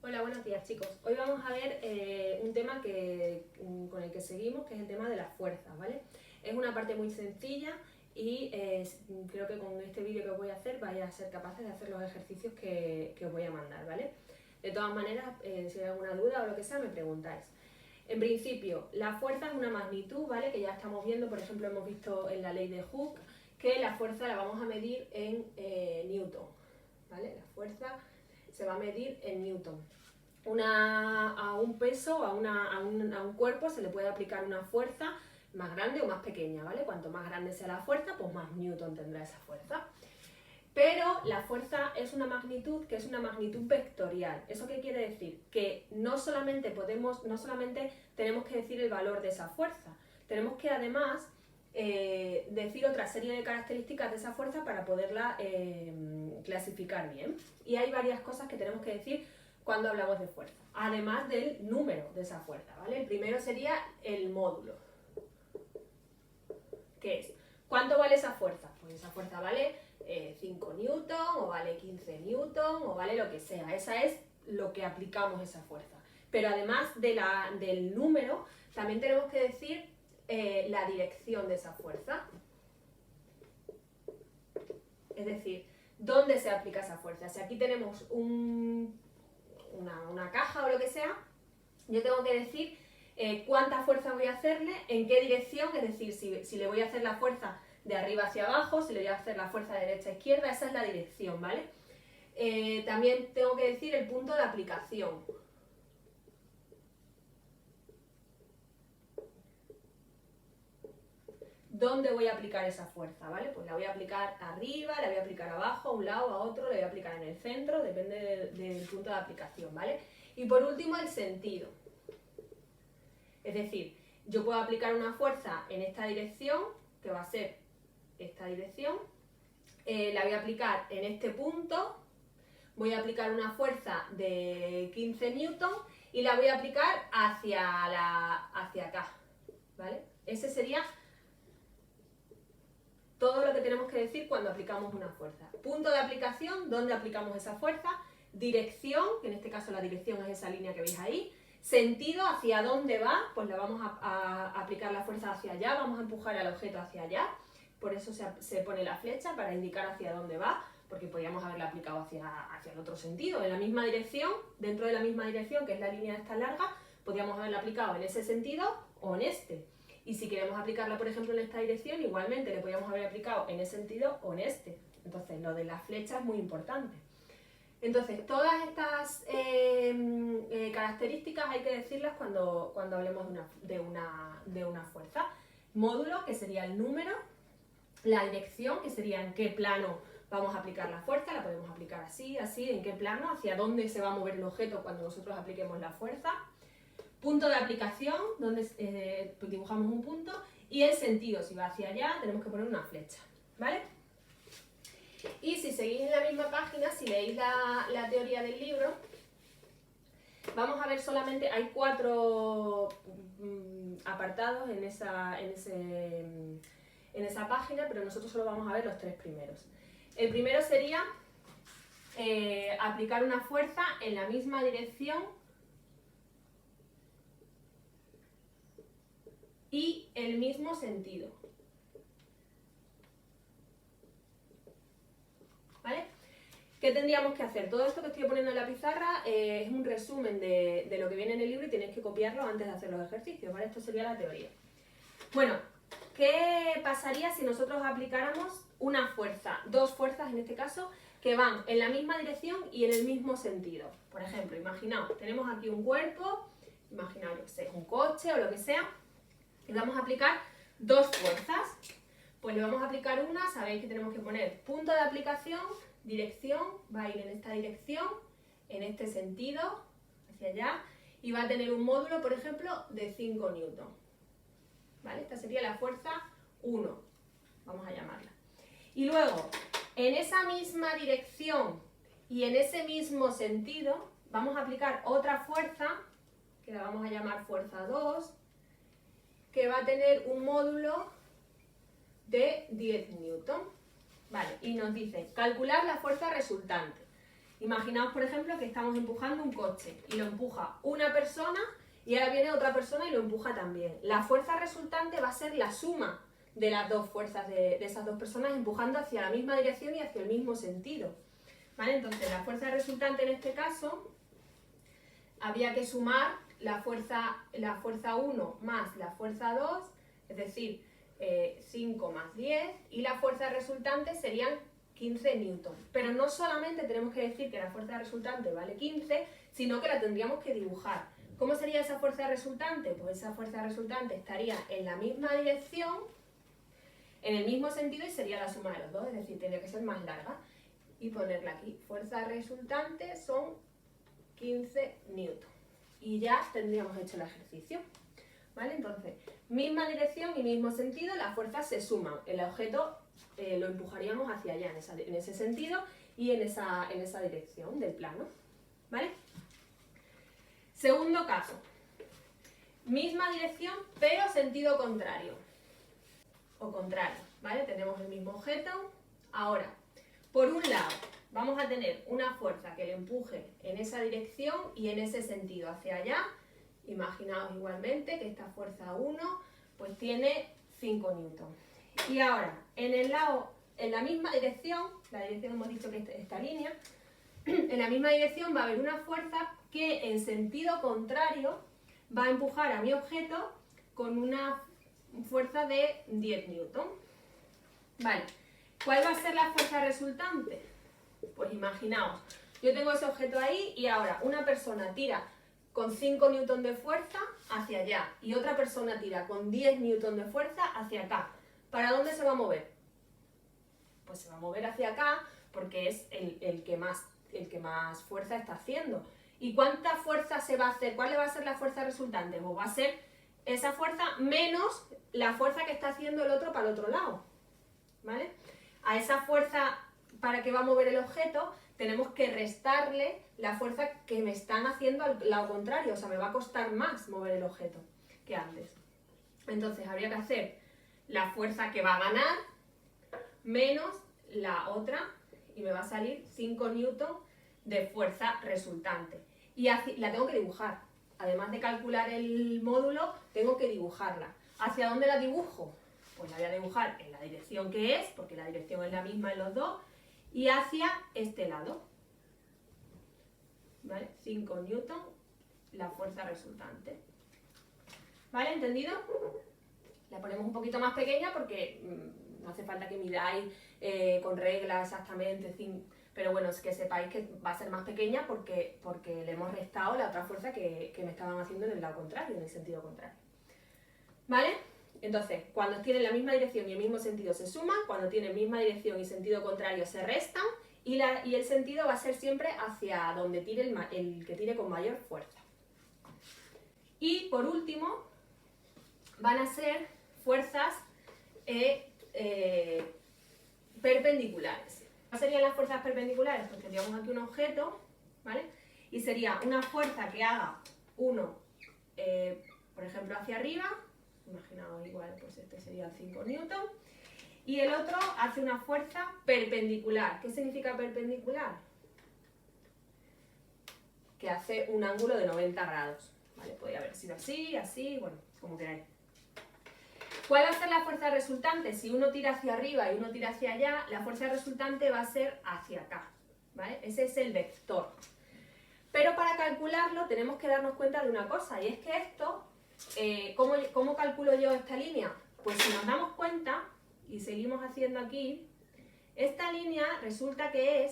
Hola, buenos días chicos. Hoy vamos a ver un tema con el que seguimos, que es el tema de las fuerzas, ¿vale? Es una parte muy sencilla y creo que con este vídeo que os voy a hacer vais a ser capaces de hacer los ejercicios que os voy a mandar, ¿vale? De todas maneras, si hay alguna duda o lo que sea, me preguntáis. En principio, la fuerza es una magnitud, ¿vale? Que ya estamos viendo, por ejemplo, hemos visto en la ley de Hooke que la fuerza la vamos a medir en Newton, ¿vale? La fuerza se va a medir en Newton. A un peso, a un cuerpo se le puede aplicar una fuerza más grande o más pequeña, ¿vale? Cuanto más grande sea la fuerza, pues más Newton tendrá esa fuerza. Pero la fuerza es una magnitud que es una magnitud vectorial. ¿Eso qué quiere decir? Que no solamente tenemos que decir el valor de esa fuerza, tenemos que además decir otra serie de características de esa fuerza para poderla clasificar bien. Y hay varias cosas que tenemos que decir cuando hablamos de fuerza, además del número de esa fuerza, ¿vale? El primero sería el módulo. ¿Qué es? ¿Cuánto vale esa fuerza? Pues esa fuerza vale 5 newton o vale 15 newton o vale lo que sea. Esa es lo que aplicamos esa fuerza. Pero además del número, también tenemos que decir la dirección de esa fuerza. Es decir, ¿dónde se aplica esa fuerza? Si aquí tenemos una caja o lo que sea, yo tengo que decir cuánta fuerza voy a hacerle, en qué dirección, es decir, si le voy a hacer la fuerza de arriba hacia abajo, si le voy a hacer la fuerza de derecha a izquierda, esa es la dirección, ¿vale? También tengo que decir el punto de aplicación. ¿Dónde voy a aplicar esa fuerza? ¿Vale? Pues la voy a aplicar arriba, la voy a aplicar abajo, a un lado, a otro, la voy a aplicar en el centro, depende del punto de aplicación, ¿vale? Y por último, el sentido. Es decir, yo puedo aplicar una fuerza en esta dirección, que va a ser esta dirección, la voy a aplicar en este punto, voy a aplicar una fuerza de 15 newton y la voy a aplicar hacia acá, ¿vale? Ese sería todo lo que tenemos que decir cuando aplicamos una fuerza. Punto de aplicación, dónde aplicamos esa fuerza, dirección, que en este caso la dirección es esa línea que veis ahí, sentido, hacia dónde va, pues le vamos a aplicar la fuerza hacia allá, vamos a empujar al objeto hacia allá, por eso se pone la flecha para indicar hacia dónde va, porque podríamos haberla aplicado hacia el otro sentido, en la misma dirección, dentro de la misma dirección, que es la línea esta larga, podríamos haberla aplicado en ese sentido o en este. Y si queremos aplicarla, por ejemplo, en esta dirección, igualmente le podríamos haber aplicado en ese sentido o en este. Entonces, lo de la flecha es muy importante. Entonces, todas estas características hay que decirlas cuando hablemos de una fuerza. Módulo, que sería el número. La dirección, que sería en qué plano vamos a aplicar la fuerza. La podemos aplicar así, así, en qué plano, hacia dónde se va a mover el objeto cuando nosotros apliquemos la fuerza. Punto de aplicación, donde dibujamos un punto, y el sentido, si va hacia allá, tenemos que poner una flecha, ¿vale? Y si seguís en la misma página, si leéis la teoría del libro, vamos a ver solamente, hay 4 apartados en esa página, pero nosotros solo vamos a ver los 3 primeros. El primero sería aplicar una fuerza en la misma dirección y el mismo sentido. ¿Vale? ¿Qué tendríamos que hacer? Todo esto que estoy poniendo en la pizarra es un resumen de lo que viene en el libro y tenéis que copiarlo antes de hacer los ejercicios, ¿vale? Esto sería la teoría. Bueno, ¿qué pasaría si nosotros aplicáramos una fuerza, 2 fuerzas en este caso, que van en la misma dirección y en el mismo sentido? Por ejemplo, imaginaos, tenemos aquí un cuerpo, imaginaos, yo que sé, un coche o lo que sea, y vamos a aplicar 2 fuerzas. Pues le vamos a aplicar una, sabéis que tenemos que poner punto de aplicación, dirección, va a ir en esta dirección, en este sentido, hacia allá, y va a tener un módulo, por ejemplo, de 5 newton. ¿Vale? Esta sería la fuerza 1, vamos a llamarla. Y luego, en esa misma dirección y en ese mismo sentido, vamos a aplicar otra fuerza, que la vamos a llamar fuerza 2, que va a tener un módulo de 10 newton. Vale, y nos dice calcular la fuerza resultante. Imaginaos, por ejemplo, que estamos empujando un coche y lo empuja una persona y ahora viene otra persona y lo empuja también. La fuerza resultante va a ser la suma de las dos fuerzas de esas dos personas empujando hacia la misma dirección y hacia el mismo sentido. ¿Vale? Entonces, la fuerza resultante en este caso habría que sumar la fuerza 1 más la fuerza 2, es decir, 5 más 10, y la fuerza resultante serían 15 newton. Pero no solamente tenemos que decir que la fuerza resultante vale 15, sino que la tendríamos que dibujar. ¿Cómo sería esa fuerza resultante? Pues esa fuerza resultante estaría en la misma dirección, en el mismo sentido, y sería la suma de los dos, es decir, tendría que ser más larga. Y ponerla aquí. Fuerza resultante son 15 newton. Y ya tendríamos hecho el ejercicio. ¿Vale? Entonces, misma dirección y mismo sentido, las fuerzas se suman. El objeto lo empujaríamos hacia allá, en ese sentido y en esa dirección del plano. ¿Vale? Segundo caso. Misma dirección, pero sentido contrario. O contrario, ¿vale? Tenemos el mismo objeto. Ahora, por un lado, vamos a tener una fuerza que le empuje en esa dirección y en ese sentido hacia allá. Imaginaos igualmente que esta fuerza 1 pues tiene 5 newton. Y ahora, en la misma dirección, la dirección hemos dicho que es esta línea, en la misma dirección va a haber una fuerza que en sentido contrario va a empujar a mi objeto con una fuerza de 10 newton. Vale, ¿cuál va a ser la fuerza resultante? Pues imaginaos, yo tengo ese objeto ahí y ahora una persona tira con 5 newton de fuerza hacia allá y otra persona tira con 10 newton de fuerza hacia acá. ¿Para dónde se va a mover? Pues se va a mover hacia acá porque es el que más fuerza está haciendo. ¿Y cuánta fuerza se va a hacer? ¿Cuál le va a ser la fuerza resultante? Pues va a ser esa fuerza menos la fuerza que está haciendo el otro para el otro lado. ¿Vale? A esa fuerza para que va a mover el objeto tenemos que restarle la fuerza que me están haciendo al lado contrario, o sea, me va a costar más mover el objeto que antes. Entonces habría que hacer la fuerza que va a ganar menos la otra y me va a salir 5 newton de fuerza resultante. Y la tengo que dibujar. Además de calcular el módulo, tengo que dibujarla. ¿Hacia dónde la dibujo? Pues la voy a dibujar en la dirección que es, porque la dirección es la misma en los dos, y hacia este lado. ¿Vale? 5 newton, la fuerza resultante. ¿Vale? ¿Entendido? La ponemos un poquito más pequeña porque no hace falta que midáis con regla exactamente, pero bueno, es que sepáis que va a ser más pequeña porque le hemos restado la otra fuerza que me estaban haciendo en el lado contrario, en el sentido contrario. ¿Vale? Entonces, cuando tienen la misma dirección y el mismo sentido se suman, cuando tienen misma dirección y sentido contrario se restan, y el sentido va a ser siempre hacia donde tire el que tire con mayor fuerza. Y por último, van a ser fuerzas perpendiculares. ¿Cuáles serían las fuerzas perpendiculares? Pues tendríamos aquí un objeto, ¿vale? Y sería una fuerza que haga uno, por ejemplo, hacia arriba. Imaginaos igual, pues este sería 5 newton. Y el otro hace una fuerza perpendicular. ¿Qué significa perpendicular? Que hace un ángulo de 90 grados. ¿Vale? Podría haber sido así, así, bueno, como queráis. ¿Cuál va a ser la fuerza resultante? Si uno tira hacia arriba y uno tira hacia allá, la fuerza resultante va a ser hacia acá. ¿Vale? Ese es el vector. Pero para calcularlo tenemos que darnos cuenta de una cosa, y es que esto, ¿cómo calculo yo esta línea? Pues si nos damos cuenta, y seguimos haciendo aquí, esta línea resulta que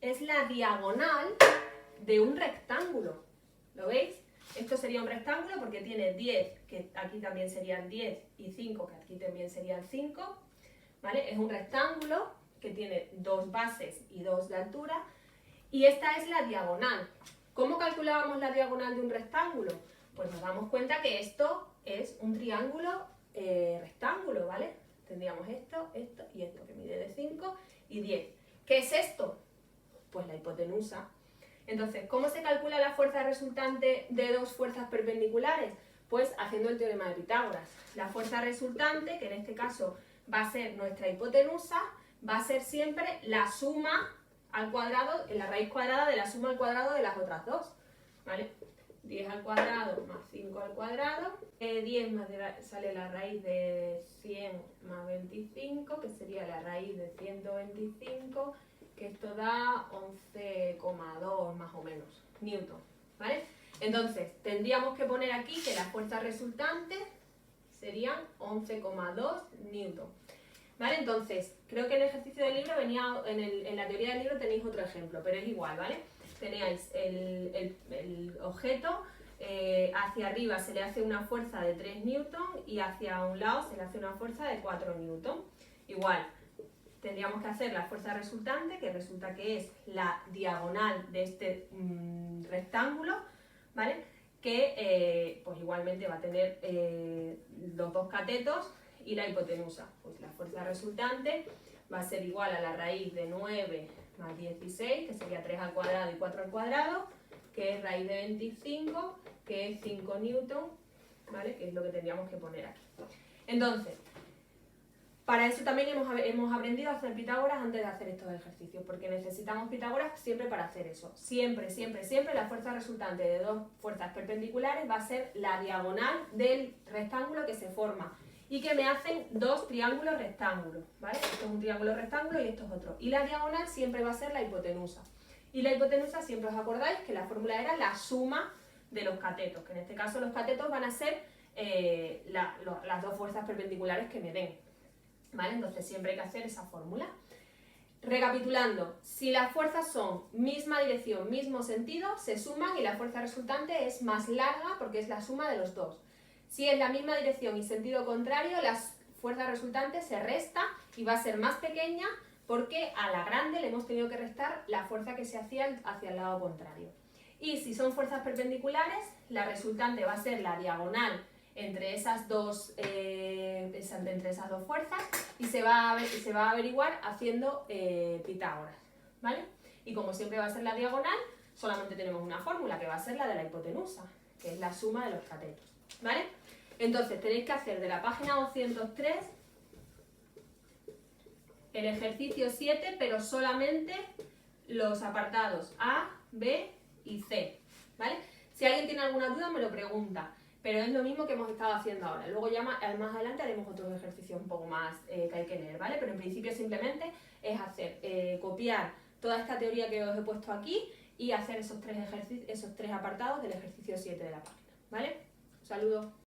es la diagonal de un rectángulo. ¿Lo veis? Esto sería un rectángulo porque tiene 10, que aquí también serían 10, y 5, que aquí también serían 5. ¿Vale? Es un rectángulo que tiene 2 bases y 2 de altura, y esta es la diagonal. ¿Cómo calculábamos la diagonal de un rectángulo? Pues nos damos cuenta que esto es un triángulo rectángulo, ¿vale? Tendríamos esto, esto y esto, que mide de 5 y 10. ¿Qué es esto? Pues la hipotenusa. Entonces, ¿cómo se calcula la fuerza resultante de dos fuerzas perpendiculares? Pues haciendo el teorema de Pitágoras. La fuerza resultante, que en este caso va a ser nuestra hipotenusa, va a ser siempre la suma al cuadrado, en la raíz cuadrada de la suma al cuadrado de las otras dos, ¿vale? 10 al cuadrado más 5 al cuadrado, 10 más sale la raíz de 100 más 25, que sería la raíz de 125, que esto da 11,2 más o menos newton, ¿vale? Entonces, tendríamos que poner aquí que la fuerza resultante serían 11,2 newton. ¿Vale? Entonces, creo que en el ejercicio del libro venía, en la teoría del libro tenéis otro ejemplo, pero es igual, ¿vale? Tenéis el objeto, hacia arriba se le hace una fuerza de 3 newton y hacia un lado se le hace una fuerza de 4 newton. Igual, tendríamos que hacer la fuerza resultante, que resulta que es la diagonal de este rectángulo, ¿vale? Que pues igualmente va a tener los dos catetos y la hipotenusa. Pues la fuerza resultante va a ser igual a la raíz de 9 más 16, que sería 3 al cuadrado y 4 al cuadrado, que es raíz de 25, que es 5 newton, ¿vale? Que es lo que tendríamos que poner aquí. Entonces, para eso también hemos aprendido a hacer Pitágoras antes de hacer estos ejercicios, porque necesitamos Pitágoras siempre para hacer eso. Siempre, siempre, siempre la fuerza resultante de dos fuerzas perpendiculares va a ser la diagonal del rectángulo que se forma y que me hacen dos triángulos rectángulos, ¿vale? Esto es un triángulo rectángulo y esto es otro. Y la diagonal siempre va a ser la hipotenusa. Y la hipotenusa, siempre os acordáis que la fórmula era la suma de los catetos, que en este caso los catetos van a ser las dos fuerzas perpendiculares que me den, ¿vale? Entonces siempre hay que hacer esa fórmula. Recapitulando, si las fuerzas son misma dirección, mismo sentido, se suman y la fuerza resultante es más larga porque es la suma de los dos. Si es la misma dirección y sentido contrario, la fuerza resultante se resta y va a ser más pequeña porque a la grande le hemos tenido que restar la fuerza que se hacía hacia el lado contrario. Y si son fuerzas perpendiculares, la resultante va a ser la diagonal entre esas dos fuerzas y se va a averiguar haciendo Pitágoras, ¿vale? Y como siempre va a ser la diagonal, solamente tenemos una fórmula que va a ser la de la hipotenusa, que es la suma de los catetos, ¿vale? Entonces tenéis que hacer de la página 203 el ejercicio 7, pero solamente los apartados A, B y C, ¿vale? Si alguien tiene alguna duda me lo pregunta, pero es lo mismo que hemos estado haciendo ahora. Luego ya más adelante haremos otros ejercicios un poco más que hay que leer, ¿vale? Pero en principio simplemente es hacer, copiar toda esta teoría que os he puesto aquí y hacer esos tres apartados del ejercicio 7 de la página, ¿vale? Un saludo.